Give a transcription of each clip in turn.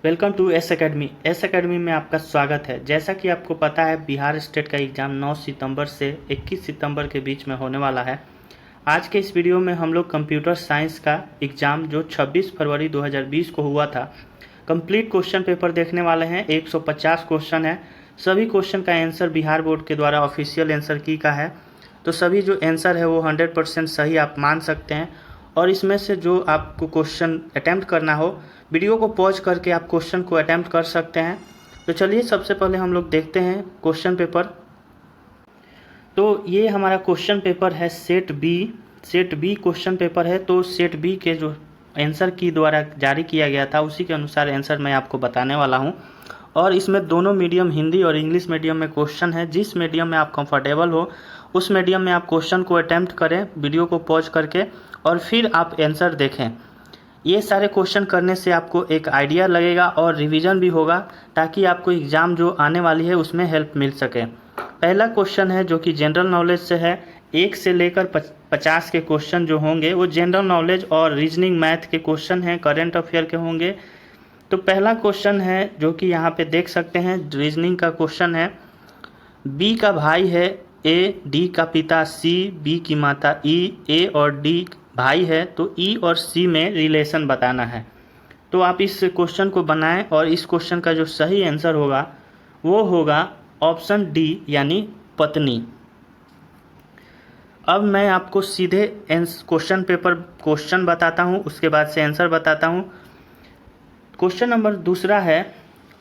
Welcome to S academy. S academy में आपका स्वागत है। जैसा कि आपको पता है, बिहार स्टेट का एग्ज़ाम 9 सितंबर से 21 सितंबर के बीच में होने वाला है। आज के इस वीडियो में हम लोग कंप्यूटर साइंस का एग्ज़ाम जो 26 फरवरी 2020 को हुआ था, कंप्लीट क्वेश्चन पेपर देखने वाले हैं। 150 क्वेश्चन है। सभी क्वेश्चन का आंसर बिहार बोर्ड के द्वारा ऑफिशियल आंसर की का है, तो सभी जो आंसर है वो 100% सही आप मान सकते हैं। और इसमें से जो आपको क्वेश्चन अटैम्प्ट करना हो, वीडियो को पॉज करके आप क्वेश्चन को अटैम्प्ट कर सकते हैं। तो चलिए सबसे पहले हम लोग देखते हैं क्वेश्चन पेपर। तो ये हमारा क्वेश्चन पेपर है सेट बी क्वेश्चन पेपर है। तो सेट बी के जो आंसर की द्वारा जारी किया गया था उसी के अनुसार आंसर मैं आपको बताने वाला हूँ। और इसमें दोनों मीडियम हिंदी और इंग्लिश मीडियम में क्वेश्चन है। जिस मीडियम में आप कंफर्टेबल हो उस मीडियम में आप क्वेश्चन को अटैम्प्ट करें वीडियो को पॉज करके, और फिर आप आंसर देखें। ये सारे क्वेश्चन करने से आपको एक आइडिया लगेगा और रिवीजन भी होगा, ताकि आपको एग्ज़ाम जो आने वाली है उसमें हेल्प मिल सके। पहला क्वेश्चन है जो कि जनरल नॉलेज से है। 1 से लेकर 50 के क्वेश्चन जो होंगे वो जनरल नॉलेज और रीजनिंग मैथ के क्वेश्चन हैं, करंट अफेयर के होंगे। तो पहला क्वेश्चन है जो कि यहाँ पे देख सकते हैं, रीजनिंग का क्वेश्चन है। बी का भाई है ए, डी का पिता सी, बी की माता ई, ए और डी भाई है, तो ई और सी में रिलेशन बताना है। तो आप इस क्वेश्चन को बनाएं और इस क्वेश्चन का जो सही आंसर होगा वो होगा ऑप्शन डी यानी पत्नी। अब मैं आपको सीधे क्वेश्चन पेपर क्वेश्चन बताता हूँ, उसके बाद से आंसर बताता हूँ। क्वेश्चन नंबर दूसरा है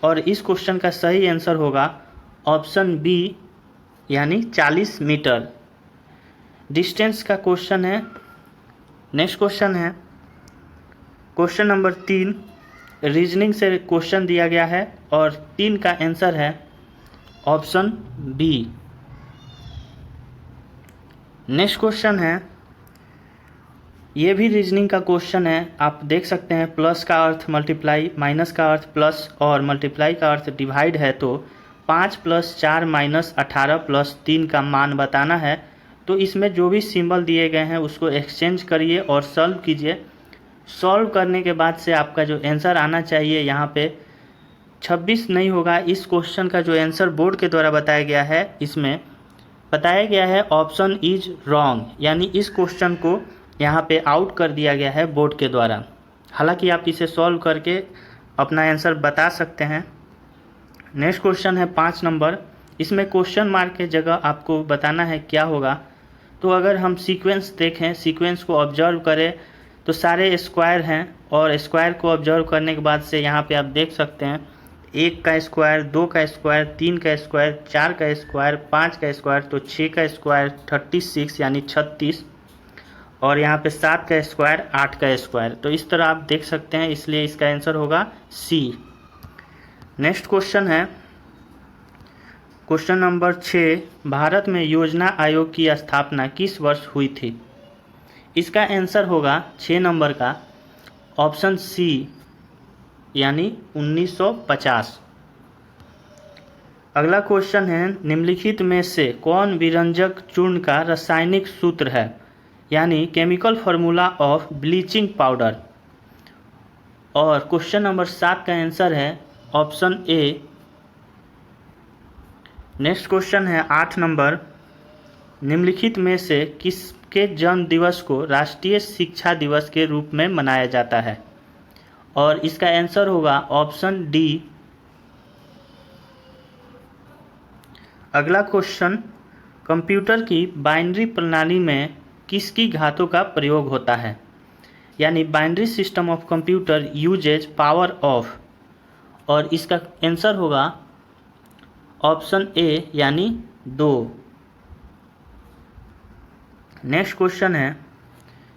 और इस क्वेश्चन का सही आंसर होगा ऑप्शन बी यानी 40 मीटर डिस्टेंस का क्वेश्चन है। नेक्स्ट क्वेश्चन है क्वेश्चन नंबर 3, रीजनिंग से क्वेश्चन दिया गया है और 3 का आंसर है ऑप्शन बी। नेक्स्ट क्वेश्चन है, ये भी रीजनिंग का क्वेश्चन है। आप देख सकते हैं प्लस का अर्थ मल्टीप्लाई, माइनस का अर्थ प्लस और मल्टीप्लाई का अर्थ डिवाइड है। तो 5 + 4 - 18 + 3 का मान बताना है। तो इसमें जो भी सिंबल दिए गए हैं उसको एक्सचेंज करिए और सॉल्व कीजिए। सॉल्व करने के बाद से आपका जो आंसर आना चाहिए यहाँ पे 26 नहीं होगा। इस क्वेश्चन का जो आंसर बोर्ड के द्वारा बताया गया है, इसमें बताया गया है ऑप्शन इज रॉन्ग, यानी इस क्वेश्चन को यहाँ पे आउट कर दिया गया है बोर्ड के द्वारा। हालांकि आप इसे सॉल्व करके अपना आंसर बता सकते हैं। नेक्स्ट क्वेश्चन है 5 नंबर। इसमें क्वेश्चन मार्क के जगह आपको बताना है क्या होगा। तो अगर हम सीक्वेंस देखें, सीक्वेंस को ऑब्जर्व करें तो सारे स्क्वायर हैं, और स्क्वायर को ऑब्जर्व करने के बाद से यहाँ पे आप देख सकते हैं 1 का स्क्वायर, 2 का स्क्वायर, 3 का स्क्वायर, 4 का स्क्वायर, 5 का स्क्वायर, तो 6 का स्क्वायर 36 यानी 36, और यहाँ पे 7 का स्क्वायर 8 का स्क्वायर। तो इस तरह आप देख सकते हैं, इसलिए इसका आंसर होगा सी। नेक्स्ट क्वेश्चन है क्वेश्चन नंबर 6, भारत में योजना आयोग की स्थापना किस वर्ष हुई थी। इसका आंसर होगा 6 नंबर का ऑप्शन सी यानी 1950। अगला क्वेश्चन है, निम्नलिखित में से कौन विरंजक चूर्ण का रासायनिक सूत्र है, यानी chemical formula of bleaching powder. और क्वेश्चन नंबर 7 का आंसर है ऑप्शन ए। नेक्स्ट क्वेश्चन है 8 नंबर, निम्नलिखित में से किसके जन्म दिवस को राष्ट्रीय शिक्षा दिवस के रूप में मनाया जाता है, और इसका आंसर होगा ऑप्शन डी। अगला क्वेश्चन, कंप्यूटर की बाइनरी प्रणाली में किसकी घातों का प्रयोग होता है, यानी binary system of computer uses power of, और इसका आंसर होगा ऑप्शन ए यानी 2। नेक्स्ट क्वेश्चन है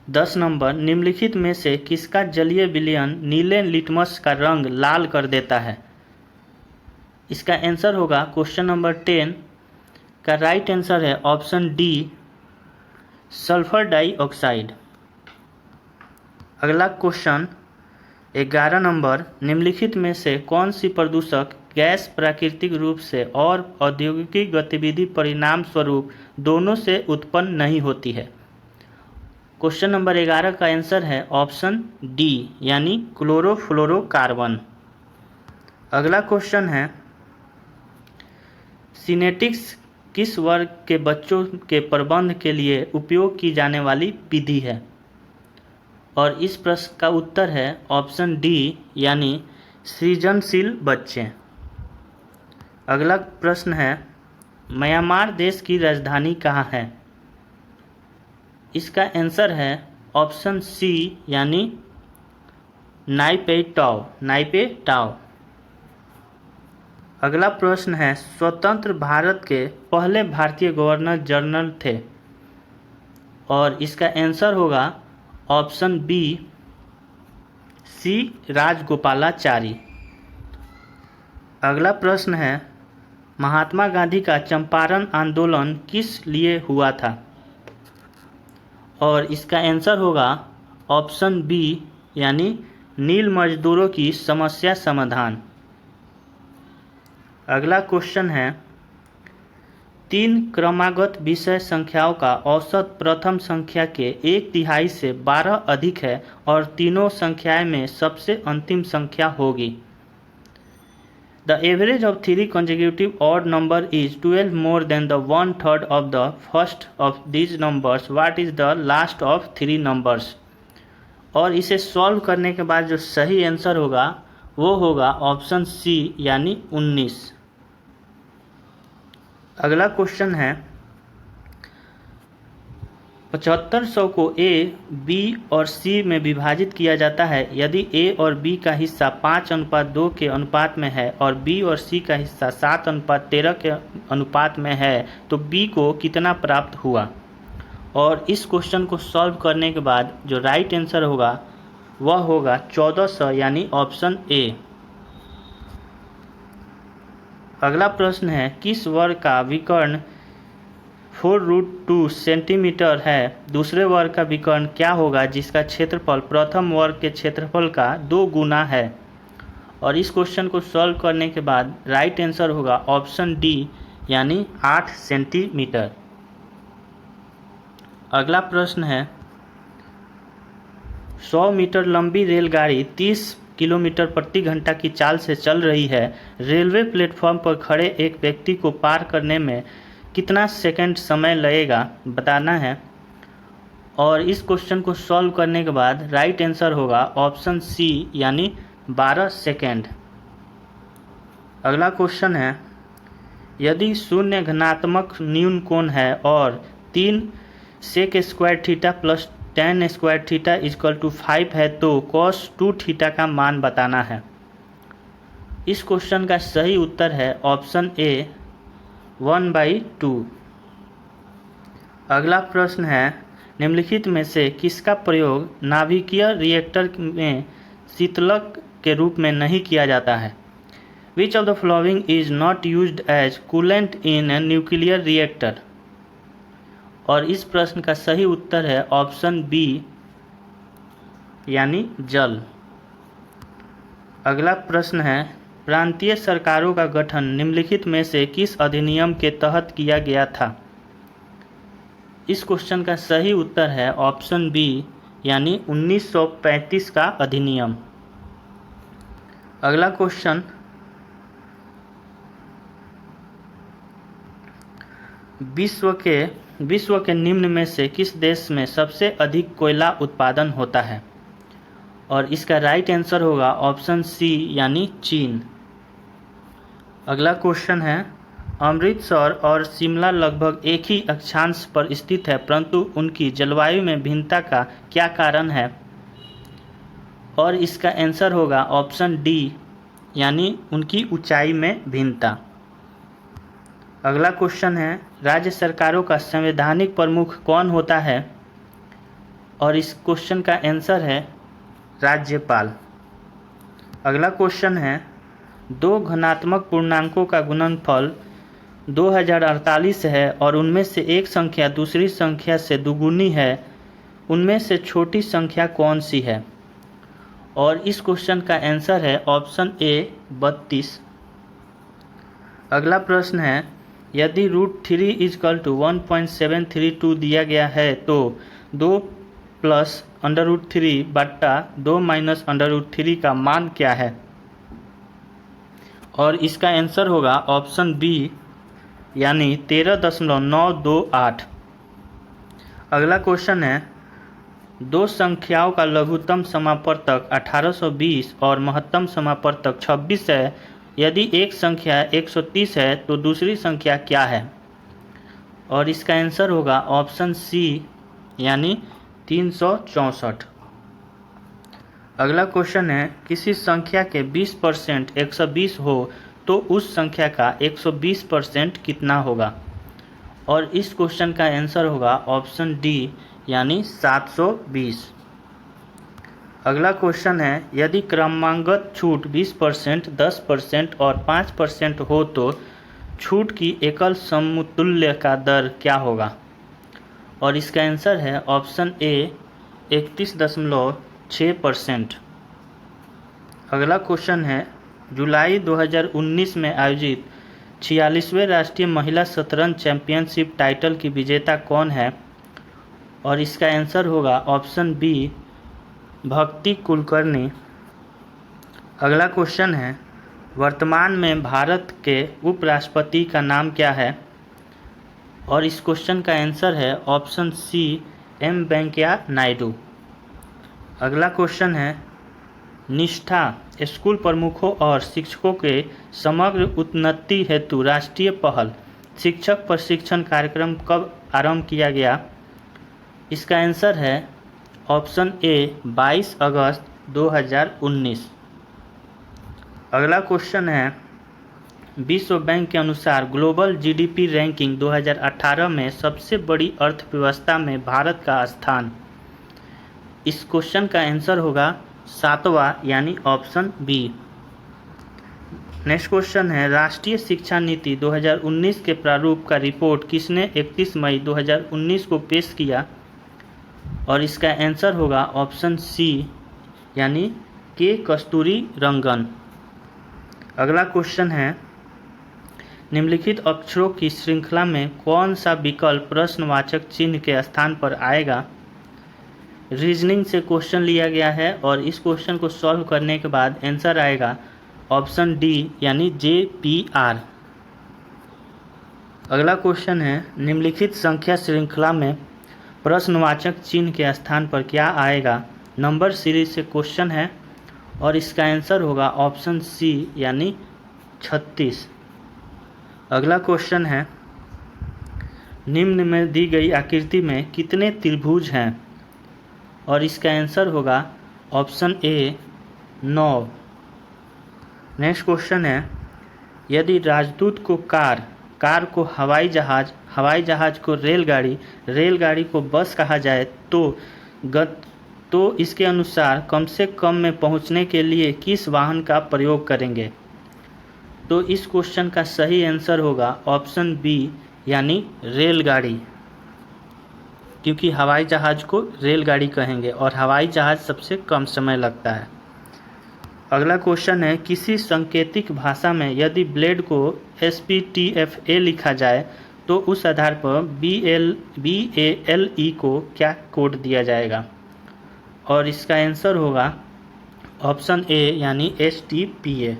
10 नंबर, निम्नलिखित में से किसका जलीय विलयन नीले लिटमस का रंग लाल कर देता है। इसका आंसर होगा क्वेश्चन नंबर 10 का राइट आंसर है ऑप्शन डी, सल्फर डाइऑक्साइड। अगला क्वेश्चन 11 नंबर, निम्नलिखित में से कौन सी प्रदूषक गैस प्राकृतिक रूप से और औद्योगिक गतिविधि परिणाम स्वरूप दोनों से उत्पन्न नहीं होती है। क्वेश्चन नंबर 11 का आंसर है ऑप्शन डी यानी क्लोरोफ्लोरोकार्बन। अगला क्वेश्चन है, सिनेटिक्स किस वर्ग के बच्चों के प्रबंध के लिए उपयोग की जाने वाली विधि है? और इस प्रश्न का उत्तर है ऑप्शन डी, यानी सृजनशील बच्चे। अगला प्रश्न है, म्यांमार देश की राजधानी कहाँ है? इसका आंसर है ऑप्शन सी, यानी नाइपे टाओ। अगला प्रश्न है, स्वतंत्र भारत के पहले भारतीय गवर्नर जनरल थे? और इसका आंसर होगा ऑप्शन बी, सी राजगोपालाचारी। अगला प्रश्न है, महात्मा गांधी का चंपारण आंदोलन किस लिए हुआ था? और इसका आंसर होगा ऑप्शन बी, यानी नील मजदूरों की समस्या समाधान। अगला क्वेश्चन है, 3 क्रमागत विषय संख्याओं का औसत प्रथम संख्या के 1/3 से 12 अधिक है और तीनों संख्याएं में सबसे अंतिम संख्या होगी। The average of 3 consecutive odd number is 12 more than the 1/3 of the first of these numbers. What is the last of 3 numbers? और इसे सॉल्व करने के बाद जो सही आंसर होगा वो होगा ऑप्शन सी, यानी 19। अगला क्वेश्चन है, 7500 को ए, बी और सी में विभाजित किया जाता है। यदि ए और बी का हिस्सा 5:2 के अनुपात में है और बी और सी का हिस्सा 7:13 के अनुपात में है तो बी को कितना प्राप्त हुआ? और इस क्वेश्चन को सॉल्व करने के बाद जो राइट आंसर होगा वह होगा 1400, यानी ऑप्शन ए। अगला प्रश्न है, किस वर्ग का विकर्ण 4√2 सेंटीमीटर है? दूसरे वर्ग का विकर्ण क्या होगा जिसका क्षेत्रफल प्रथम वर्ग के क्षेत्रफल का 2 गुना है? और इस क्वेश्चन को सॉल्व करने के बाद राइट आंसर होगा ऑप्शन डी, यानी 8 सेंटीमीटर। अगला प्रश्न है, 100 मीटर लंबी रेलगाड़ी 30 किलोमीटर प्रति घंटा की चाल से चल रही है। रेलवे प्लेटफॉर्म पर खड़े एक व्यक्ति को पार करने में कितना सेकंड समय लगेगा बताना है। और इस क्वेश्चन को सॉल्व करने के बाद राइट आंसर होगा ऑप्शन सी, यानी 12 सेकंड। अगला क्वेश्चन है, यदि शून्य घनात्मक न्यून कोण है और 3 sec square theta plus tan square theta equal to 5 है तो cos 2 थीटा का मान बताना है। इस क्वेश्चन का सही उत्तर है ऑप्शन ए, 1/2। अगला प्रश्न है, निम्नलिखित में से किसका प्रयोग नाभिकीय रिएक्टर में शीतलक के रूप में नहीं किया जाता है? Which of the following is not used as coolant in a nuclear reactor? और इस प्रश्न का सही उत्तर है ऑप्शन बी, यानी जल। अगला प्रश्न है, प्रांतीय सरकारों का गठन निम्नलिखित में से किस अधिनियम के तहत किया गया था? इस क्वेश्चन का सही उत्तर है ऑप्शन बी, यानी 1935 का अधिनियम। अगला क्वेश्चन, विश्व के निम्न में से किस देश में सबसे अधिक कोयला उत्पादन होता है? और इसका राइट आंसर होगा ऑप्शन सी, यानी चीन। अगला क्वेश्चन है, अमृतसर और शिमला लगभग एक ही अक्षांश पर स्थित है परंतु उनकी जलवायु में भिन्नता का क्या कारण है? और इसका आंसर होगा ऑप्शन डी, यानी उनकी ऊंचाई में भिन्नता। अगला क्वेश्चन है, राज्य सरकारों का संवैधानिक प्रमुख कौन होता है? और इस क्वेश्चन का आंसर है राज्यपाल। अगला क्वेश्चन है, 2 घनात्मक पूर्णांकों का गुणनफल 2048 है और उनमें से एक संख्या दूसरी संख्या से दुगुनी है, उनमें से छोटी संख्या कौन सी है? और इस क्वेश्चन का आंसर है ऑप्शन ए, 32। अगला प्रश्न है, यदि √3 = 1.732 दिया गया है तो 2 + √3 बट्टा 2 - √3 का मान क्या है? और इसका आंसर होगा ऑप्शन बी यानी 13.928। अगला क्वेश्चन है, दो संख्याओं का लघुत्तम समापवर्तक 1820 और महत्तम समापवर्तक 26 है। यदि एक संख्या 130 है तो दूसरी संख्या क्या है? और इसका आंसर होगा ऑप्शन सी यानी 364। अगला क्वेश्चन है, किसी संख्या के 20% 120 हो तो उस संख्या का 120% कितना होगा? और इस क्वेश्चन का आंसर होगा ऑप्शन डी यानी 720। अगला क्वेश्चन है, यदि क्रमांकगत छूट 20%, 10% और 5% हो तो छूट की एकल समतुल्य का दर क्या होगा? और इसका आंसर है ऑप्शन ए 31.6%। अगला क्वेश्चन है, जुलाई 2019 में आयोजित 46वें राष्ट्रीय महिला शतरंज चैंपियनशिप टाइटल की विजेता कौन है? और इसका आंसर होगा ऑप्शन बी भक्ति कुलकर्णी। अगला क्वेश्चन है, वर्तमान में भारत के उपराष्ट्रपति का नाम क्या है? और इस क्वेश्चन का आंसर है option C M Venkaiah Naidu. अगला क्वेश्चन है, निष्ठा स्कूल प्रमुखों और शिक्षकों के समग्र उन्नति हेतु राष्ट्रीय पहल शिक्षक प्रशिक्षण कार्यक्रम कब आरंभ किया गया? इसका आंसर है ऑप्शन ए 22 अगस्त 2019। अगला क्वेश्चन है, विश्व बैंक के अनुसार ग्लोबल जीडीपी रैंकिंग 2018 में सबसे बड़ी अर्थव्यवस्था में भारत का स्थान। इस क्वेश्चन का आंसर होगा 7वां यानी ऑप्शन बी। नेक्स्ट क्वेश्चन है, राष्ट्रीय शिक्षा नीति 2019 के प्रारूप का रिपोर्ट किसने 31 मई 2019 को पेश किया? और इसका आंसर होगा ऑप्शन सी यानी के कस्तूरी रंगन। अगला क्वेश्चन है, निम्नलिखित अक्षरों की श्रृंखला में कौन सा विकल्प प्रश्नवाचक चिन्ह के स्थान पर आएगा? रीजनिंग से क्वेश्चन लिया गया है और इस क्वेश्चन को सॉल्व करने के बाद आंसर आएगा ऑप्शन डी यानी JPR। अगला क्वेश्चन है, निम्नलिखित संख्या श्रृंखला में प्रश्नवाचक चिन्ह के स्थान पर क्या आएगा? नंबर सीरीज से क्वेश्चन है और इसका आंसर होगा ऑप्शन सी यानी 36। अगला क्वेश्चन है, निम्न में दी गई आकृति में कितने त्रिभुज हैं? और इसका आंसर होगा ऑप्शन ए 9। नेक्स्ट क्वेश्चन है, यदि राजदूत को कार को हवाई जहाज को रेलगाड़ी को बस कहा जाए तो इसके अनुसार कम से कम में पहुंचने के लिए किस वाहन का प्रयोग करेंगे? तो इस क्वेश्चन का सही आंसर होगा ऑप्शन बी यानी रेलगाड़ी, क्योंकि हवाई जहाज को रेलगाड़ी कहेंगे और हवाई जहाज सबसे कम समय लगता है। अगला क्वेश्चन है, किसी सांकेतिक भाषा में यदि ब्लेड को SPTFA लिखा जाए तो उस आधार पर BALE को क्या कोड दिया जाएगा? और इसका आंसर होगा ऑप्शन ए यानी STPA।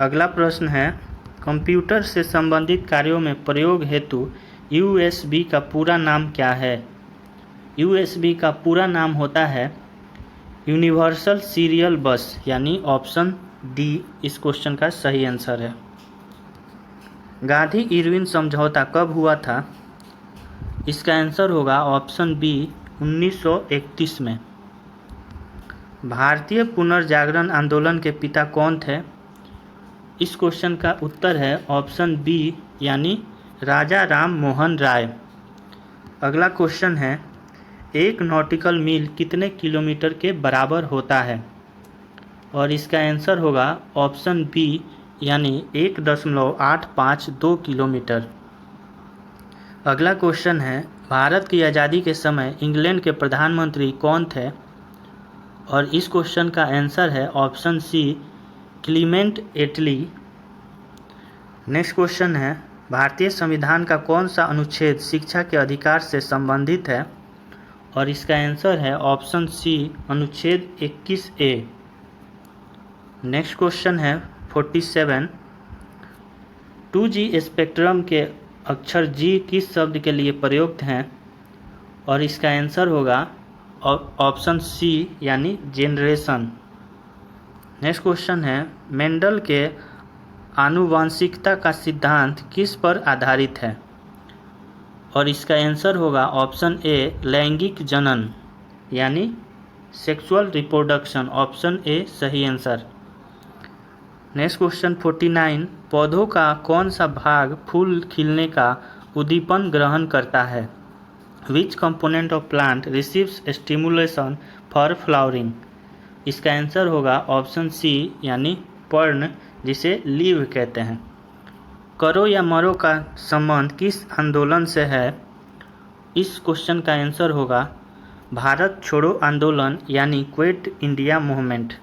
अगला प्रश्न है, कंप्यूटर से संबंधित कार्यों में प्रयोग हेतु USB का पूरा नाम क्या है? USB का पूरा नाम होता है यूनिवर्सल सीरियल बस यानी ऑप्शन डी इस क्वेश्चन का सही आंसर है। गांधी इरविन समझौता कब हुआ था? इसका आंसर होगा ऑप्शन बी 1931 में। भारतीय पुनर्जागरण आंदोलन के पिता कौन थे? इस क्वेश्चन का उत्तर है ऑप्शन बी यानी राजा राम मोहन राय। अगला क्वेश्चन है, एक नॉटिकल मील कितने किलोमीटर के बराबर होता है? और इसका आंसर होगा ऑप्शन बी यानी 1.852 किलोमीटर। अगला क्वेश्चन है, भारत की आज़ादी के समय इंग्लैंड के प्रधानमंत्री कौन थे? और इस क्वेश्चन का आंसर है ऑप्शन सी क्लीमेंट एटली। नेक्स्ट क्वेश्चन है, भारतीय संविधान का कौन सा अनुच्छेद शिक्षा के अधिकार से संबंधित है? और इसका आंसर है ऑप्शन सी अनुच्छेद 21A। नेक्स्ट क्वेश्चन है, 47 2G स्पेक्ट्रम के अक्षर G किस शब्द के लिए प्रयुक्त हैं, और इसका आंसर होगा ऑप्शन सी यानी जेनरेशन। नेक्स्ट क्वेश्चन है, मेंडल के आनुवांशिकता का सिद्धांत किस पर आधारित है, और इसका आंसर होगा ऑप्शन ए लैंगिक जनन यानी सेक्सुअल रिप्रोडक्शन। ऑप्शन ए सही आंसर। नेक्स्ट क्वेश्चन 49 पौधों का कौन सा भाग फूल खिलने का उद्दीपन ग्रहण करता है। विच component of plant receives stimulation for flowering. इसका आंसर होगा ऑप्शन सी यानी पर्ण, जिसे लीव कहते हैं। करो या मरो का संबंध किस आंदोलन से है। इस क्वेश्चन का आंसर होगा भारत छोड़ो आंदोलन यानी क्विट इंडिया मूवमेंट।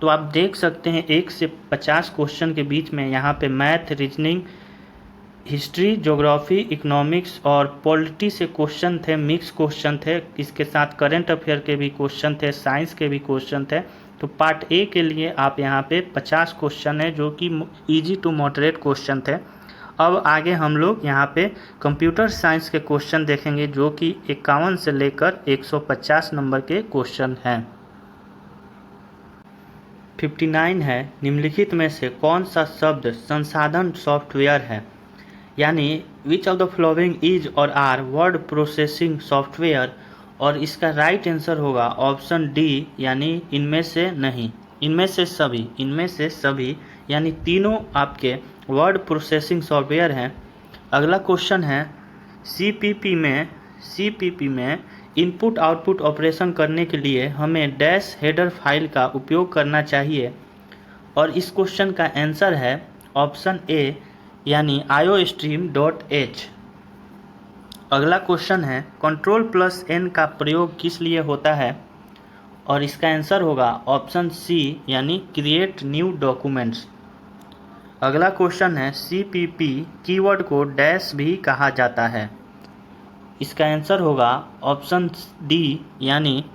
तो आप देख सकते हैं 1 से 50 क्वेश्चन के बीच में यहाँ पे math, reasoning, history, geography, economics और पॉलिटी से क्वेश्चन थे, मिक्स क्वेश्चन थे। इसके साथ करंट अफेयर के भी क्वेश्चन थे, साइंस के भी क्वेश्चन थे। तो पार्ट ए के लिए आप यहाँ पे 50 क्वेश्चन है जो कि इजी टू मॉडरेट क्वेश्चन थे। अब आगे हम लोग यहाँ पे कंप्यूटर साइंस के क्वेश्चन देखेंगे जो कि 51 से लेकर 150 नंबर के क्वेश्चन हैं। 59 है, निम्नलिखित में से कौन सा शब्द संसाधन सॉफ्टवेयर है, यानी विच ऑफ द फॉलोइंग इज और आर वर्ड प्रोसेसिंग सॉफ्टवेयर, और इसका राइट आंसर होगा ऑप्शन डी यानी इनमें से नहीं, इनमें से सभी यानी तीनों आपके वर्ड प्रोसेसिंग सॉफ्टवेयर हैं। अगला क्वेश्चन है, सीपीपी में इनपुट आउटपुट ऑपरेशन करने के लिए हमें डैश हेडर फाइल का उपयोग करना चाहिए, और इस क्वेश्चन का आंसर है ऑप्शन ए यानी iostream.h। अगला क्वेश्चन है, Ctrl+N का प्रयोग किस लिए होता है, और इसका आंसर होगा ऑप्शन सी यानी क्रिएट न्यू डॉक्यूमेंट्स। अगला क्वेश्चन है, सीपीपी कीवर्ड को डैश भी कहा जाता है। इसका आंसर होगा ऑप्शन डी यानी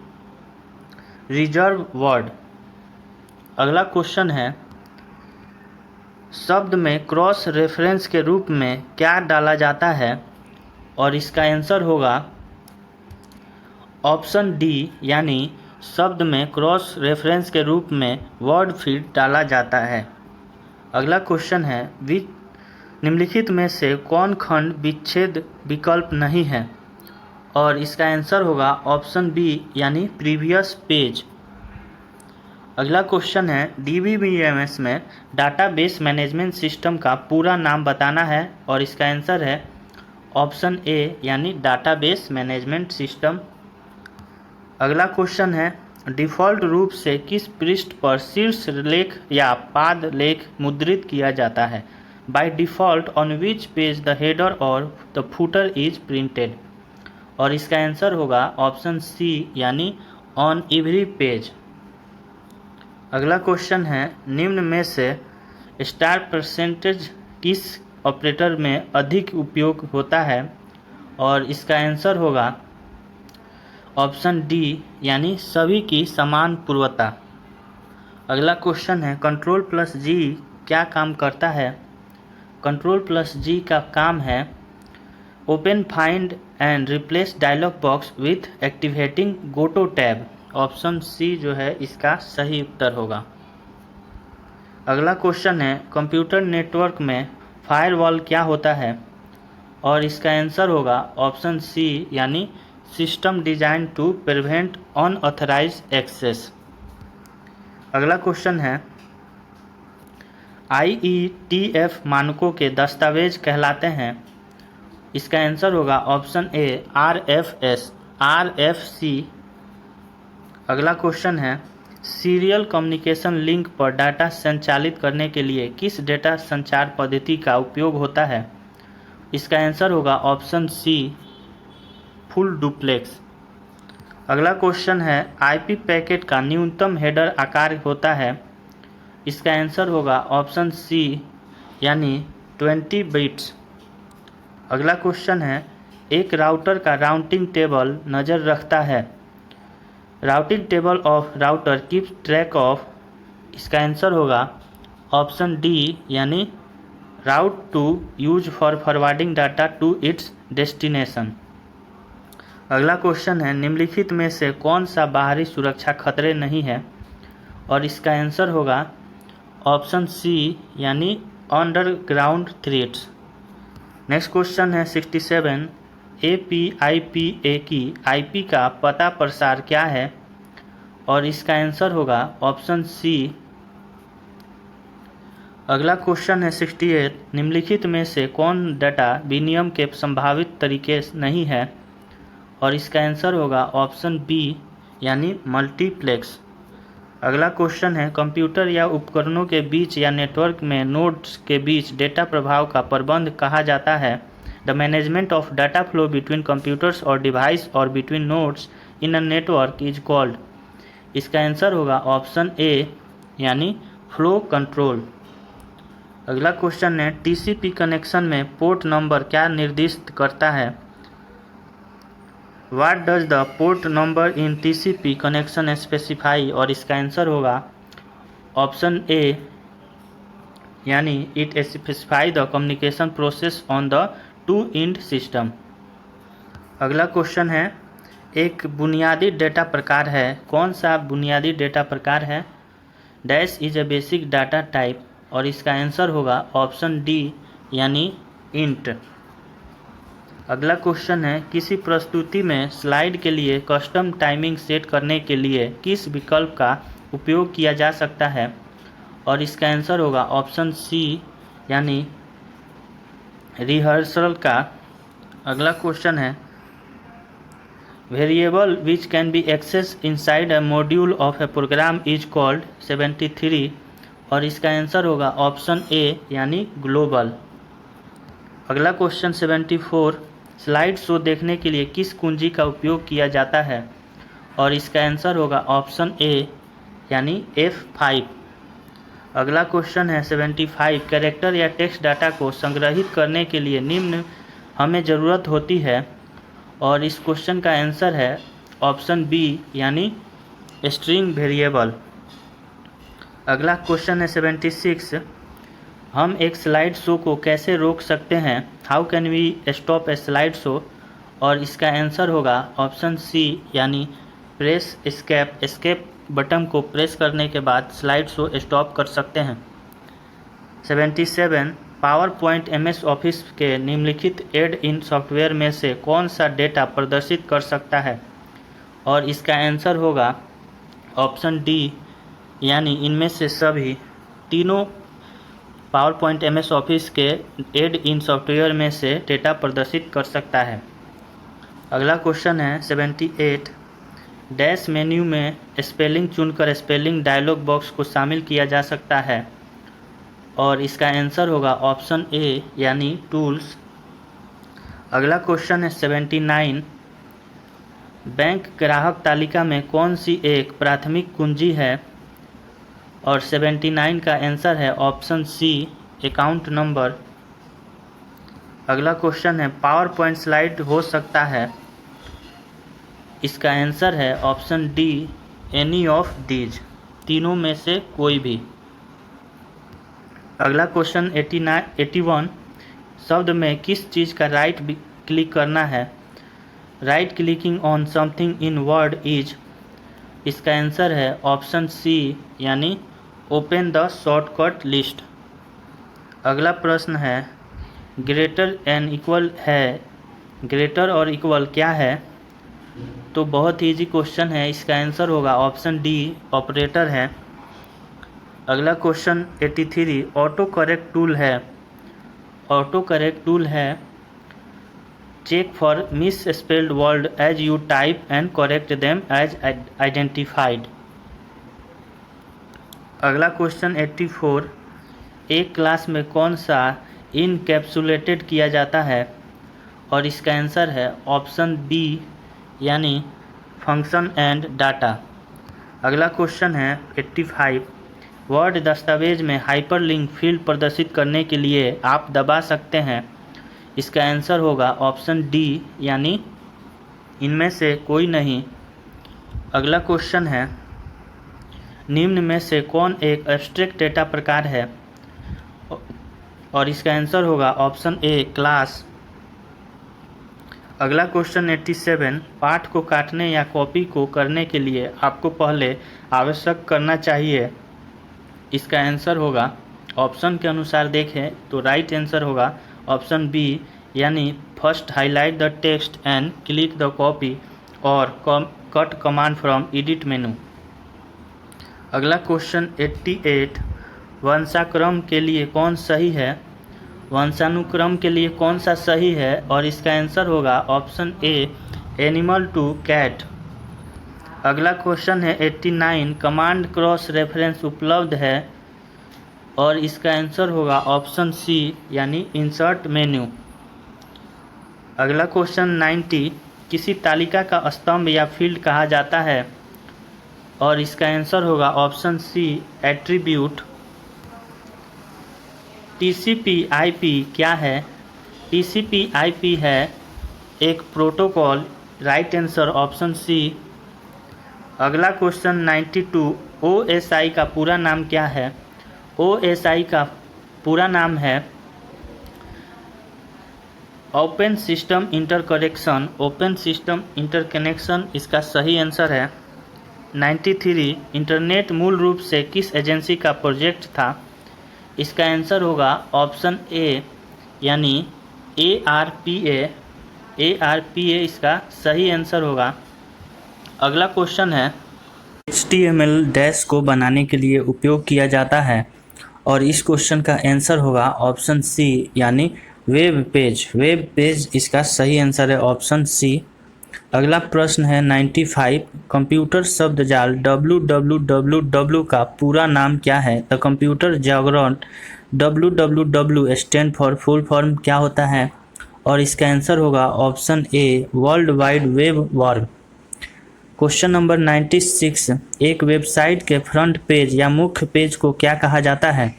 रिजर्व वर्ड। अगला क्वेश्चन है, शब्द में क्रॉस रेफरेंस के रूप में क्या डाला जाता है, और इसका आंसर होगा ऑप्शन डी यानी शब्द में क्रॉस रेफरेंस के रूप में वर्ड फीड डाला जाता है। अगला क्वेश्चन है, निम्नलिखित में से कौन खंड विच्छेद विकल्प नहीं है, और इसका आंसर होगा ऑप्शन बी यानी प्रीवियस पेज। अगला क्वेश्चन है, डीबीएमएस में डाटाबेस मैनेजमेंट सिस्टम का पूरा नाम बताना है, और इसका आंसर है ऑप्शन ए यानी डाटाबेस मैनेजमेंट सिस्टम। अगला क्वेश्चन है, डिफ़ॉल्ट रूप से किस पृष्ठ पर शीर्ष लेख या पाद लेख मुद्रित किया जाता है। By default on which page the header और द फुटर इज प्रिंटेड, और इसका आंसर होगा ऑप्शन सी यानी ऑन एवरी पेज। अगला क्वेश्चन है, निम्न में से स्टार परसेंटेज किस ऑपरेटर में अधिक उपयोग होता है, और इसका आंसर होगा ऑप्शन डी यानी सभी की समान पूर्वता। अगला क्वेश्चन है, Ctrl+G क्या काम करता है। Ctrl+G का काम है open find and replace dialog box with activating go to tab. Option C जो है इसका सही उत्तर होगा। अगला क्वेश्चन है, कंप्यूटर नेटवर्क में फायरवॉल क्या होता है, और इसका आंसर होगा ऑप्शन सी यानी system design to prevent unauthorised access. अगला क्वेश्चन है, IETF मानकों के दस्तावेज कहलाते हैं। इसका आंसर होगा ऑप्शन ए RFC। अगला क्वेश्चन है, सीरियल कम्युनिकेशन लिंक पर डाटा संचालित करने के लिए किस डेटा संचार पद्धति का उपयोग होता है। इसका आंसर होगा ऑप्शन सी फुल डुप्लेक्स। अगला क्वेश्चन है, IP पैकेट का न्यूनतम हेडर आकार होता है। इसका आंसर होगा ऑप्शन सी यानी 20 बिट्स। अगला क्वेश्चन है, एक राउटर का राउटिंग टेबल नज़र रखता है। Routing table of router keeps track of. इसका आंसर होगा ऑप्शन डी यानी route to use for forwarding data to its destination. अगला क्वेश्चन है निम्नलिखित में से कौन सा बाहरी सुरक्षा खतरे नहीं है, और इसका आंसर होगा ऑप्शन सी यानी अंडरग्राउंड थ्रेट्स। नेक्स्ट क्वेश्चन है 67 APIPA की IP का पता प्रसार क्या है, और इसका आंसर होगा ऑप्शन सी। अगला क्वेश्चन है 68 निम्नलिखित में से कौन डाटा विनिमय के संभावित तरीके नहीं है, और इसका आंसर होगा ऑप्शन बी यानी मल्टीप्लेक्स। अगला क्वेश्चन है कंप्यूटर या उपकरणों के बीच या नेटवर्क में नोड्स के बीच डेटा प्रवाह का प्रबंध कहा जाता है। The management of data flow between computers और डिवाइस और between nodes in a network is called. इसका आंसर होगा ऑप्शन ए यानी फ्लो कंट्रोल। अगला क्वेश्चन है TCP कनेक्शन में पोर्ट नंबर क्या निर्दिष्ट करता है। What does the port number in TCP connection specify, और इसका आंसर होगा ऑप्शन ए यानी it specify the communication process on the two and system. अगला क्वेश्चन है एक बुनियादी डेटा प्रकार है, कौन सा बुनियादी डेटा प्रकार है। Dash is a basic data type, और इसका आंसर होगा ऑप्शन डी यानी इंट। अगला क्वेश्चन है किसी प्रस्तुति में स्लाइड के लिए कस्टम टाइमिंग सेट करने के लिए किस विकल्प का उपयोग किया जा सकता है, और इसका आंसर होगा ऑप्शन सी यानी रिहर्सल का। अगला क्वेश्चन है variable which can be access inside a module of a program is called 73, और इसका आंसर होगा ऑप्शन ए यानी ग्लोबल। अगला क्वेश्चन 74 स्लाइड शो देखने के लिए किस कुंजी का उपयोग किया जाता है, और इसका आंसर होगा ऑप्शन ए यानी F5। अगला क्वेश्चन है 75 कैरेक्टर या टेक्स्ट डाटा को संग्रहित करने के लिए निम्न हमें ज़रूरत होती है, और इस क्वेश्चन का आंसर है ऑप्शन बी यानी स्ट्रिंग वेरिएबल। अगला क्वेश्चन है 76 हम एक स्लाइड शो को कैसे रोक सकते हैं, how can we stop a slide show, और इसका आंसर होगा ऑप्शन सी यानी प्रेस एस्केप बटन को प्रेस करने के बाद स्लाइड शो स्टॉप कर सकते हैं। 77 पावर पॉइंट MS ऑफिस के निम्नलिखित एड इन सॉफ्टवेयर में से कौन सा डेटा प्रदर्शित कर सकता है, और इसका आंसर होगा ऑप्शन डी यानी इनमें से सभी तीनों पावर पॉइंट MS ऑफिस के एड इन सॉफ्टवेयर में से डेटा प्रदर्शित कर सकता है। अगला क्वेश्चन है 78 डैश मेन्यू में स्पेलिंग चुनकर स्पेलिंग डायलॉग बॉक्स को शामिल किया जा सकता है, और इसका आंसर होगा ऑप्शन ए यानी टूल्स। अगला क्वेश्चन है 79 बैंक ग्राहक तालिका में कौन सी एक प्राथमिक कुंजी है, और 79 का आंसर है ऑप्शन सी अकाउंट नंबर। अगला क्वेश्चन है पावर पॉइंट स्लाइड हो सकता है, इसका आंसर है option D any of these, तीनों में से कोई भी। अगला क्वेश्चन 81 शब्द में किस चीज़ का राइट क्लिक करना है, right clicking on something in word is, इसका आंसर है ऑप्शन सी यानी ओपन द शॉर्टकट लिस्ट। अगला प्रश्न है ग्रेटर एंड इक्वल है, ग्रेटर और इक्वल क्या है, तो बहुत ही इजी क्वेश्चन है, इसका आंसर होगा ऑप्शन डी ऑपरेटर है। अगला क्वेश्चन 83 ऑटो करेक्ट टूल है, ऑटो करेक्ट टूल है check for misspelled word as you type and correct them as identified. अगला क्वेश्चन 84 एक क्लास में कौन सा इनकैप्सुलेटेड किया जाता है, और इसका आंसर है ऑप्शन बी यानी फंक्शन एंड डाटा। अगला क्वेश्चन है 85 वर्ड दस्तावेज में हाइपरलिंक फील्ड प्रदर्शित करने के लिए आप दबा सकते हैं, इसका आंसर होगा ऑप्शन डी यानी इनमें से कोई नहीं। अगला क्वेश्चन है निम्न में से कौन एक एब्स्ट्रैक्ट डेटा प्रकार है? और इसका आंसर होगा ऑप्शन ए क्लास। अगला क्वेश्चन 87, पाठ को काटने या कॉपी को करने के लिए आपको पहले आवश्यक करना चाहिए। इसका आंसर होगा, ऑप्शन के अनुसार देखें तो राइट आंसर होगा ऑप्शन बी, यानी first highlight the text and click the copy और cut command from edit menu. अगला क्वेश्चन 88, वंशाक्रम के लिए कौन सही है? वंशानुक्रम के लिए कौन सा सही है? और इसका आंसर होगा option A animal to cat. अगला क्वेश्चन है 89, कमांड क्रॉस रेफरेंस उपलब्ध है और इसका आंसर होगा ऑप्शन सी, यानी इंसर्ट मेन्यू। अगला क्वेश्चन 90, किसी तालिका का स्तंभ या फील्ड कहा जाता है और इसका आंसर होगा ऑप्शन सी एट्रीब्यूट। TCP/IP क्या है? TCP/IP है एक protocol, right answer option C. अगला क्वेश्चन 92, OSI का पूरा नाम क्या है? OSI का पूरा नाम है open system interconnection, open system interconnection इसका सही आंसर है। 93, इंटरनेट मूल रूप से किस एजेंसी का प्रोजेक्ट था? इसका आंसर होगा ऑप्शन ए, यानी ARPA। ARPA इसका सही आंसर होगा। अगला क्वेश्चन है HTML डैश को बनाने के लिए उपयोग किया जाता है और इस क्वेश्चन का आंसर होगा ऑप्शन सी, यानी वेब पेज। वेब पेज इसका सही आंसर है ऑप्शन सी। अगला प्रश्न है 95, कंप्यूटर शब्द जाल www का पूरा नाम क्या है? The computer Jagran www stand for full form क्या होता है? और इसका आंसर होगा option a world wide web verb. Question number 96, एक वेबसाइट के फ्रंट पेज या मुख्य पेज को क्या कहा जाता है?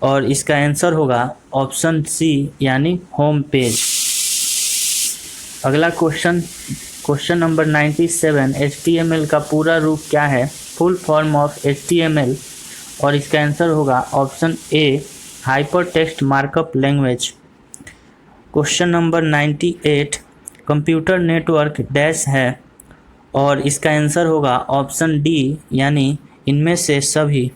और इसका आंसर होगा ऑप्शन सी, यानी होम पेज। अगला क्वेश्चन नंबर 97, HTML का पूरा रूप क्या है? Full form of HTML। और इसका आंसर होगा ऑप्शन ए hyper text markup language. Question number 98, computer network dash है और इसका आंसर होगा ऑप्शन डी, यानी इनमें से सभी।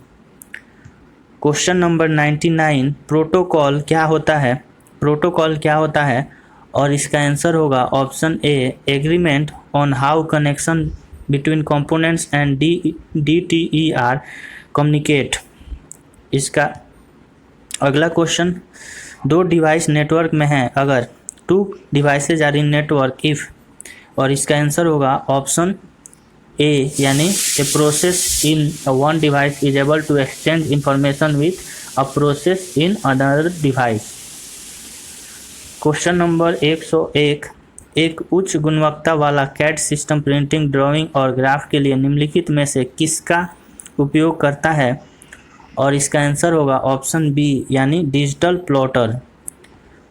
क्वेश्चन नंबर 99, प्रोटोकॉल क्या होता है? प्रोटोकॉल क्या होता है? और इसका आंसर होगा option A agreement on how connection between components and DTER communicate. इसका अगला क्वेश्चन, दो डिवाइस नेटवर्क में हैं अगर 2 devices are in network if. और इसका आंसर होगा ऑप्शन ए, यानी A process in one device is able to exchange information with a process in another device. Question number 101, एक उच्च गुणवत्ता वाला CAD सिस्टम प्रिंटिंग, ड्राइंग और ग्राफ के लिए निम्नलिखित में से किसका उपयोग करता है? और इसका आंसर होगा ऑप्शन बी, यानी डिजिटल प्लॉटर।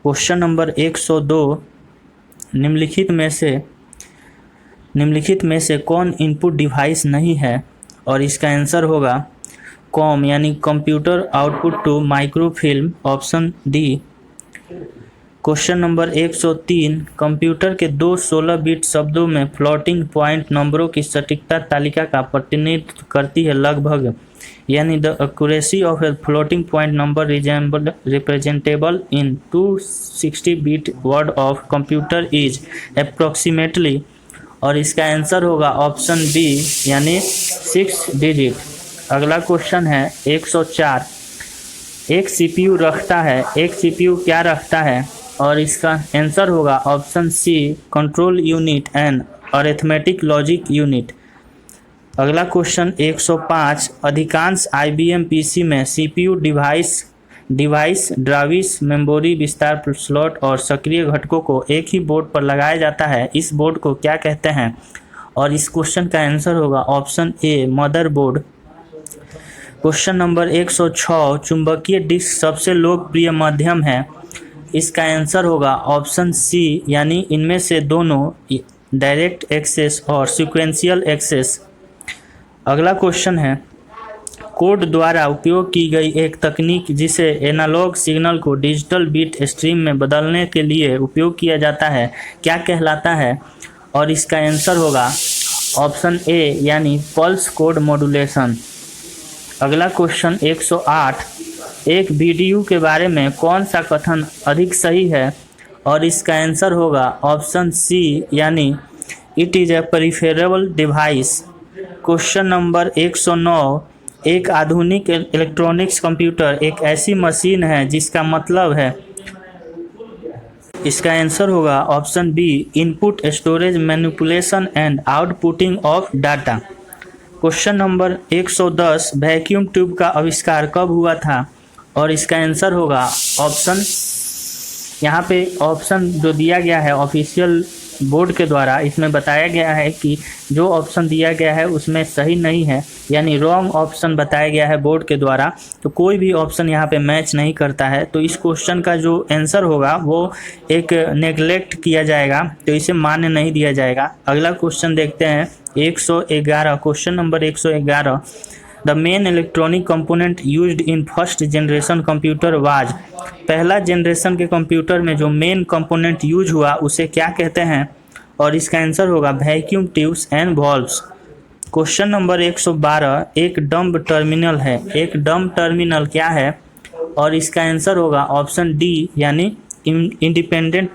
क्वेश्चन नंबर 102, निम्नलिखित में से कौन इनपुट डिवाइस नहीं है? और इसका आंसर होगा कॉम, यानी computer output to microfilm, option D. Question number 103, computer के दो 16 बिट शब्दों में फ्लोटिंग पॉइंट नंबरों की सटीकता तालिका का प्रतिनिधित्व करती है लगभग, यानी the accuracy of a floating point number representable in 260 bit word of computer is approximately. और इसका आंसर होगा ऑप्शन बी, यानी 6 डिजिट। अगला क्वेश्चन है 104, एक CPU रखता है, एक CPU क्या रखता है? और इसका आंसर होगा option C control unit and arithmetic logic unit. अगला क्वेश्चन 105, अधिकांश IBM PC में CPU डिवाइस ड्राइव्स, मेमोरी विस्तार स्लॉट और सक्रिय घटकों को एक ही बोर्ड पर लगाया जाता है। इस बोर्ड को क्या कहते हैं? और इस क्वेश्चन का आंसर होगा ऑप्शन ए मदरबोर्ड। क्वेश्चन नंबर 106, चुंबकीय डिस्क सबसे लोकप्रिय माध्यम है। इसका आंसर होगा ऑप्शन सी, यानी इनमें से दोनों, डायरेक्ट एक्सेस और सीक्वेंशियल एक्सेस। अगला क्वेश्चन है कोड द्वारा उपयोग की गई एक तकनीक जिसे एनालॉग सिग्नल को डिजिटल बिट स्ट्रीम में बदलने के लिए उपयोग किया जाता है क्या कहलाता है? और इसका आंसर होगा ऑप्शन ए यानी पल्स कोड मॉड्यूलेशन। अगला क्वेश्चन 108, एक बीडीयू के बारे में कौन सा कथन अधिक सही है? और इसका आंसर होगा ऑप्शन सी यानी it is a peripheral device. Question number 109, एक आधुनिक इलेक्ट्रॉनिक्स कंप्यूटर एक ऐसी मशीन है जिसका मतलब है, इसका आंसर होगा option B input storage manipulation and outputting of data. Question number 110, vacuum tube का आविष्कार कब हुआ था? और इसका आंसर होगा ऑप्शन, यहाँ पे ऑप्शन जो दिया गया है ऑफिशियल बोर्ड के द्वारा, इसमें बताया गया है कि जो ऑप्शन दिया गया है उसमें सही नहीं है, यानी रॉन्ग ऑप्शन बताया गया है बोर्ड के द्वारा। तो कोई भी ऑप्शन यहाँ पे मैच नहीं करता है, तो इस क्वेश्चन का जो आंसर होगा वो एक नेग्लेक्ट किया जाएगा, तो इसे मान्य नहीं दिया जाएगा। अगला क्वेश्चन देखते हैं 111, question number 111, the main electronic component used in first generation computer was. पहला जनरेशन के कंप्यूटर में जो मेन कंपोनेंट यूज हुआ उसे क्या कहते हैं? और इसका आंसर होगा vacuum tubes and valves. Question number 112, एक डंब टर्मिनल है, एक डंब टर्मिनल क्या है? और इसका आंसर होगा ऑप्शन डी यानी इंडिपेंडेंट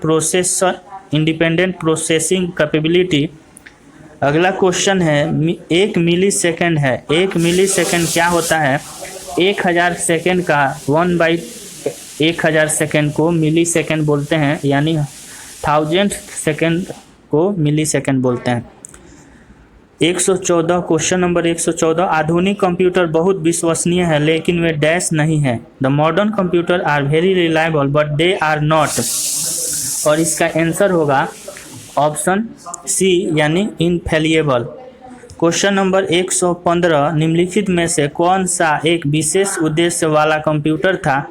प्रोसेसिंग कैपेबिलिटी। अगला क्वेश्चन है 1 मिली सेकेंड है, 1 मिली सेकेंड क्या होता है? 1000 सेकेंड का 1/1000 सेकेंड को मिली सेकेंड बोलते हैं, यानी 1000 सेकेंड को मिली सेकेंड बोलते हैं। 114, क्वेश्चन नंबर 114, आधुनिक कंप्यूटर बहुत विश्वसनीय है लेकिन वे डैश नहीं है। The modern computer are very reliable but they are not. और इसका आंसर होगा ऑप्शन सी यानी इनफेलिएबल। क्वेश्चन नंबर 115, निम्नलिखित में से कौन सा एक विशेष उद्देश्य वाला कंप्यूटर था?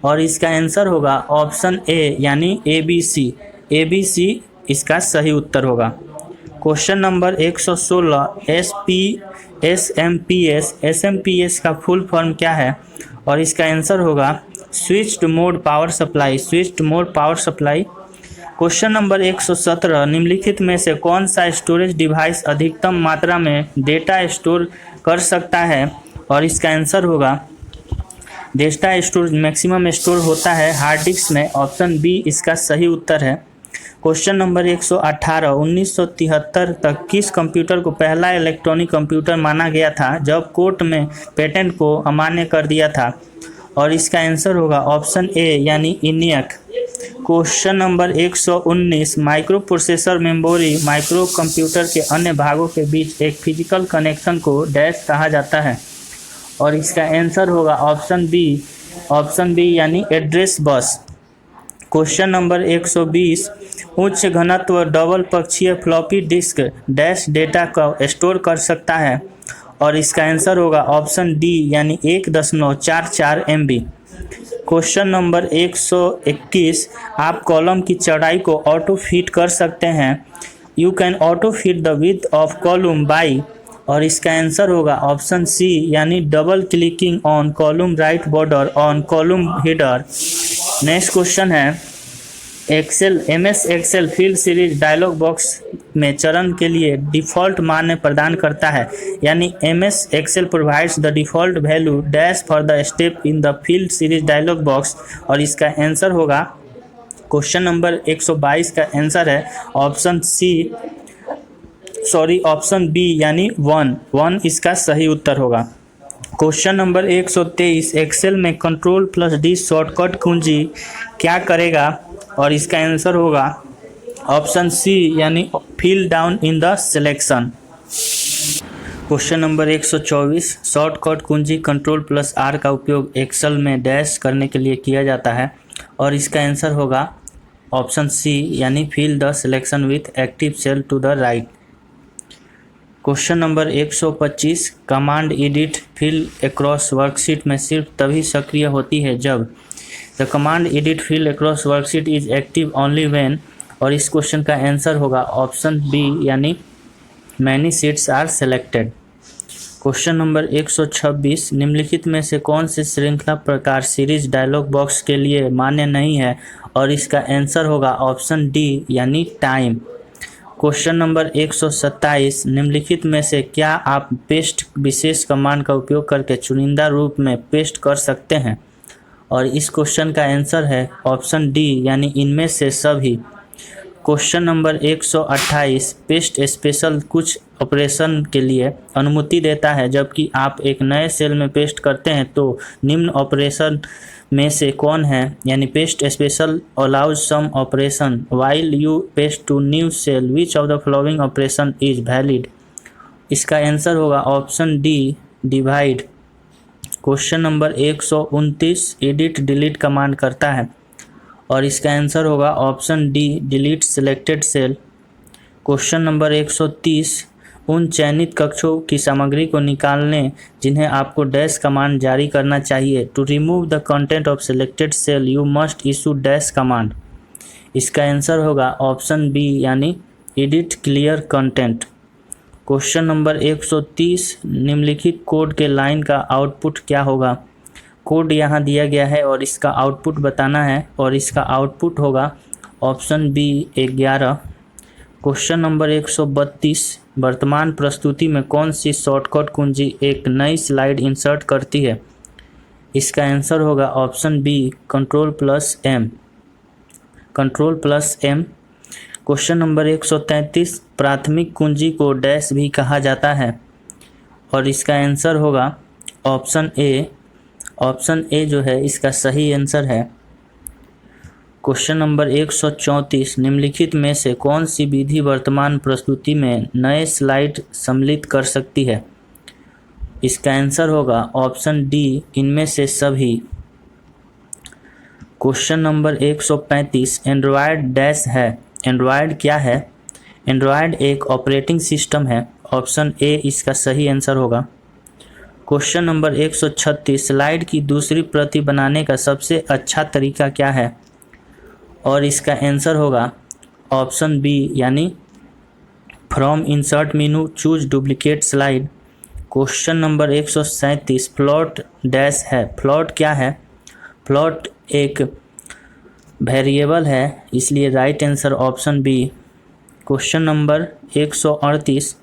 और इसका आंसर होगा ऑप्शन ए यानी ABC। ABC इसका सही उत्तर होगा। क्वेश्चन नंबर 116, SMPS का फुल फॉर्म क्या है? और इसका आंसर होगा switched mode power supply, switched mode power supply. Question number 117, निम्नलिखित में से कौन सा स्टोरेज डिवाइस अधिकतम मात्रा में डेटा स्टोर कर सकता है? और इसका आंसर होगा डेटा स्टोर मैक्सिमम स्टोर होता है हार्ड डिस्क में, ऑप्शन बी इसका सही उत्तर है। क्वेश्चन नंबर 118, 1973 तक किस कंप्यूटर को पहला इलेक्ट्रॉनिक कंप्यूटर माना गया था जब कोर्ट में पेटेंट को अमान्य कर दिया था? और इसका आंसर होगा ऑप्शन ए यानी ENIAC। Question number 119, micro processor memory micro computer के अन्य भागों के बीच एक फिजिकल कनेक्शन को डैश कहा जाता है? और इसका आंसर होगा ऑप्शन बी यानी एड्रेस बस। क्वेश्चन नंबर 120, उच्च घनत्व डबल पक्षीय फ्लॉपी डिस्क डैश डेटा को स्टोर कर सकता है? और इसका आंसर होगा ऑप्शन डी यानी 1.44 MB। क्वेश्चन नंबर 121, आप कॉलम की चौड़ाई को ऑटो फिट कर सकते हैं। You can autofit the width of column by. और इसका आंसर होगा ऑप्शन सी यानी double clicking on column right border on column header. Next question है MS Excel field series dialog box में चरण के लिए डिफ़ॉल्ट मान प्रदान करता है, यानी MS Excel provides the default value dash for the step in the field series dialog box. और इसका आंसर होगा क्वेश्चन नंबर 122 का आंसर है ऑप्शन बी यानी 1 इसका सही उत्तर होगा। क्वेश्चन नंबर 123, एक्सेल में Ctrl+D शॉर्टकट कुंजी क्या करेगा? और इसका आंसर होगा ऑप्शन सी यानी fill down in the selection. Question number 124, shortcut कुंजी Ctrl+R का उपयोग एक्सेल में डैश करने के लिए किया जाता है? और इसका आंसर होगा ऑप्शन सी यानी fill the selection with active cell to the right. Question number 125, command edit fill across worksheet में सिर्फ तभी सक्रिय होती है जब the command edit fill across worksheet is active only when. और इस क्वेश्चन का आंसर होगा ऑप्शन बी यानी many sheets are selected. Question number 126, निम्नलिखित में से कौन सी श्रृंखला प्रकार सीरीज डायलॉग बॉक्स के लिए मान्य नहीं है, और इसका आंसर होगा ऑप्शन डी यानी टाइम। क्वेश्चन नंबर 127, निम्नलिखित में से क्या आप पेस्ट विशेष कमांड का उपयोग करके चुनिंदा रूप में पेस्ट कर सकते हैं, और इस क्वेश्चन का आंसर है ऑप्शन डी यानी इनमें से सभी। क्वेश्चन नंबर 128, पेस्ट स्पेशल कुछ ऑपरेशन के लिए अनुमति देता है, जबकि आप एक नए सेल में पेस्ट करते हैं तो निम्न ऑपरेशन में से कौन है, यानी paste special allows some operation while you paste to new cell, which of the following operation is valid. इसका आंसर होगा option D divide. Question number 129, edit delete command करता है, और इसका आंसर होगा option D delete selected cell. Question number 130, उन चयनित कक्षों की सामग्री को निकालने जिन्हें आपको डैश कमांड जारी करना चाहिए। To remove the content of selected cell you must issue dash command. इसका आंसर होगा ऑप्शन बी यानी edit clear content. Question number 130, निम्नलिखित कोड के लाइन का आउटपुट क्या होगा। कोड यहाँ दिया गया है और इसका आउटपुट बताना है, और इसका आउटपुट होगा ऑप्शन बी 11। क्वेश्चन नंबर 132, वर्तमान प्रस्तुति में कौन सी शॉर्टकट कुंजी एक नई स्लाइड इंसर्ट करती है। इसका आंसर होगा option B Ctrl+M। Ctrl+M। Question number 133, प्राथमिक कुंजी को डैश भी कहा जाता है, और इसका आंसर होगा ऑप्शन ए। ऑप्शन ए जो है इसका सही आंसर है। क्वेश्चन नंबर 134, निम्नलिखित में से कौन सी विधि वर्तमान प्रस्तुति में नए स्लाइड सम्मिलित कर सकती है। इसका आंसर होगा ऑप्शन डी इनमें से सभी। क्वेश्चन नंबर 135, एंड्रॉयड डैश है। एंड्रॉयड क्या है। एंड्रॉयड एक ऑपरेटिंग सिस्टम है। ऑप्शन ए इसका सही आंसर होगा। क्वेश्चन नंबर 136, स्लाइड की दूसरी प्रति बनाने का सबसे अच्छा तरीका क्या है, और इसका आंसर होगा ऑप्शन बी यानी from insert menu choose duplicate slide. Question number 137, float dash है। फ्लोट क्या है। फ्लोट एक वेरिएबल है, इसलिए right answer option B. Question number 138,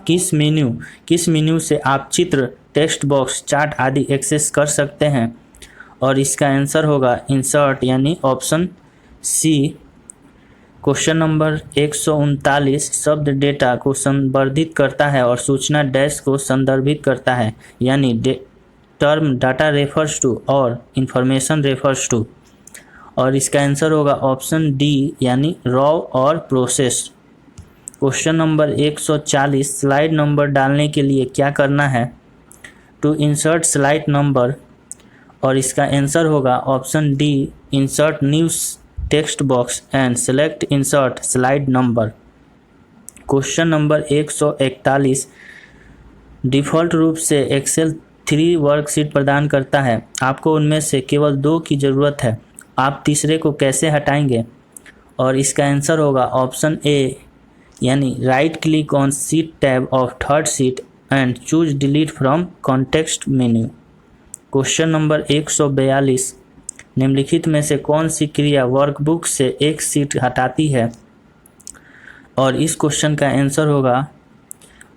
किस मेन्यू से आप चित्र, टेक्स्ट बॉक्स, चार्ट आदि एक्सेस कर सकते हैं, और इसका आंसर होगा इंसर्ट यानी ऑप्शन सी। क्वेश्चन नंबर 139, शब्द डेटा को संवर्धित करता है और सूचना डैश को संदर्भित करता है, यानी टर्म डाटा रेफर्स टू और इंफॉर्मेशन रेफर्स टू, और इसका आंसर होगा ऑप्शन डी यानी रॉ और process. Question number 140, slide number डालने के लिए क्या करना है। टू इंसर्ट स्लाइड नंबर, और इसका आंसर होगा option D insert new text box and select insert slide number. Question number 141, default रूप से एक्सेल 3 वर्कशीट प्रदान करता है, आपको उनमें से केवल 2 की ज़रूरत है, आप तीसरे को कैसे हटाएंगे, और इसका आंसर होगा ऑप्शन ए यानी right click on sheet tab of third sheet and choose delete from context menu. Question number 142, निम्नलिखित में से कौन सी क्रिया वर्कबुक से एक सीट हटाती है, और इस क्वेश्चन का आंसर होगा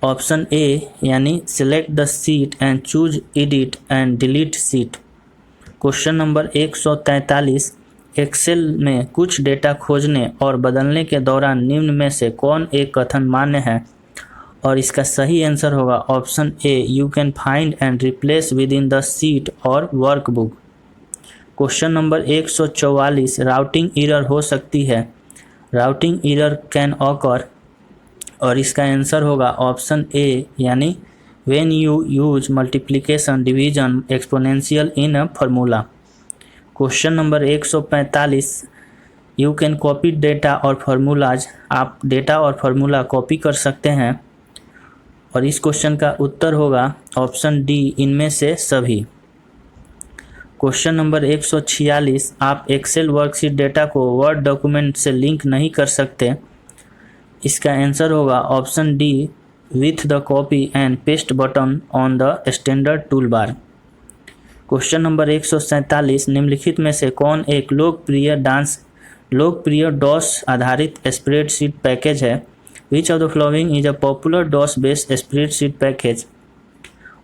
ऑप्शन ए यानी select the sheet and choose edit and delete sheet. Question number 143, Excel में कुछ डेटा खोजने और बदलने के दौरान निम्न में से कौन एक कथन मान्य है, और इसका सही आंसर होगा option A you can find and replace within the sheet और workbook. Question number 144, routing error हो सकती है। राउटिंग एरर कैन ऑकर, और इसका आंसर होगा ऑप्शन ए यानी when you use multiplication, division, exponential in a formula. Question number 145, you can copy data और formulas, आप डेटा और फार्मूला कॉपी कर सकते हैं, और इस क्वेश्चन का उत्तर होगा ऑप्शन डी इनमें से सभी। क्वेश्चन नंबर 146, आप एक्सेल वर्कशीट डेटा को वर्ड डॉक्यूमेंट से लिंक नहीं कर सकते, इसका आंसर होगा option D with the copy and paste button on the standard toolbar। Question number 147, निम्नलिखित में से कौन एक लोकप्रिय डॉस आधारित स्प्रेडशीट पैकेज है? Which of the following is a popular DOS based spreadsheet package?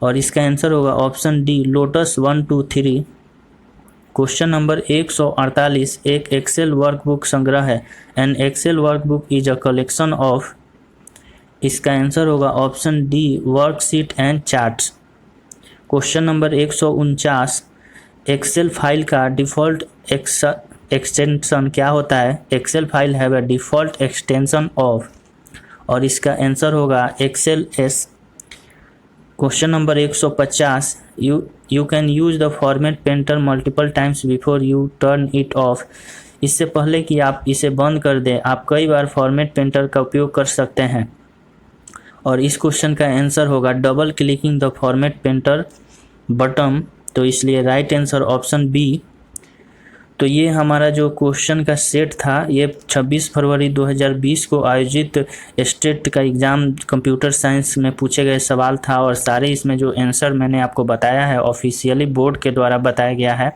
और इसका आंसर होगा option D, Lotus 1, 2, 3। Question number 148, एक एक्सेल वर्कबुक संग्रह है। An Excel workbook is a collection of. इसका आंसर होगा option D, worksheet and charts. Question number 149, Excel file का default extension क्या होता है? Excel file have a default extension of, और इसका आंसर होगा Excel S. Question number 150, you can use the format painter multiple times before you turn it off. इससे पहले कि आप इसे बंद कर दें, आप कई बार फॉर्मेट पेंटर का उपयोग कर सकते हैं, और इस क्वेश्चन का आंसर होगा double clicking the format painter button. तो इसलिए राइट आंसर ऑप्शन बी। तो ये हमारा जो क्वेश्चन का सेट था, ये 26 फरवरी 2020 को आयोजित स्टेट का एग्ज़ाम कंप्यूटर साइंस में पूछे गए सवाल था, और सारे इसमें जो आंसर मैंने आपको बताया है ऑफिशियली बोर्ड के द्वारा बताया गया है।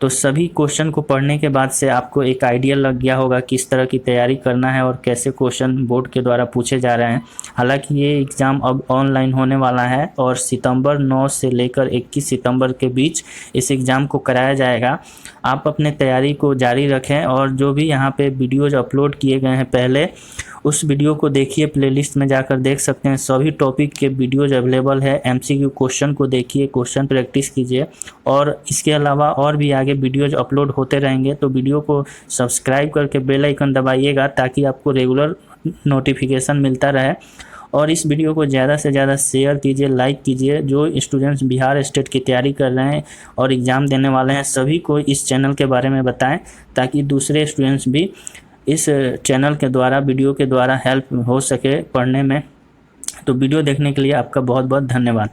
तो सभी क्वेश्चन को पढ़ने के बाद से आपको एक आइडिया लग गया होगा किस तरह की तैयारी करना है और कैसे क्वेश्चन बोर्ड के द्वारा पूछे जा रहे हैं। हालांकि ये एग्ज़ाम अब ऑनलाइन होने वाला है, और सितंबर 9 से लेकर 21 सितंबर के बीच इस एग्ज़ाम को कराया जाएगा। आप अपने तैयारी को जारी रखें, और जो भी यहाँ पे वीडियोज़ अपलोड किए गए हैं पहले, उस वीडियो को देखिए, प्लेलिस्ट में जाकर देख सकते हैं। सभी टॉपिक के वीडियोज अवेलेबल है। एमसीक्यू क्वेश्चन को देखिए, क्वेश्चन प्रैक्टिस कीजिए, और इसके अलावा और भी आगे वीडियोज अपलोड होते रहेंगे। तो वीडियो को सब्सक्राइब करके बेल आइकन दबाइएगा, ताकि आपको रेगुलर नोटिफिकेशन मिलता रहे। और इस वीडियो को ज़्यादा से ज़्यादा शेयर कीजिए, लाइक कीजिए। जो स्टूडेंट्स बिहार स्टेट की तैयारी कर रहे हैं और एग्ज़ाम देने वाले हैं, सभी को इस चैनल के बारे में बताएं, ताकि दूसरे स्टूडेंट्स भी इस चैनल के द्वारा, वीडियो के द्वारा हेल्प हो सके पढ़ने में। तो वीडियो देखने के लिए आपका बहुत बहुत धन्यवाद।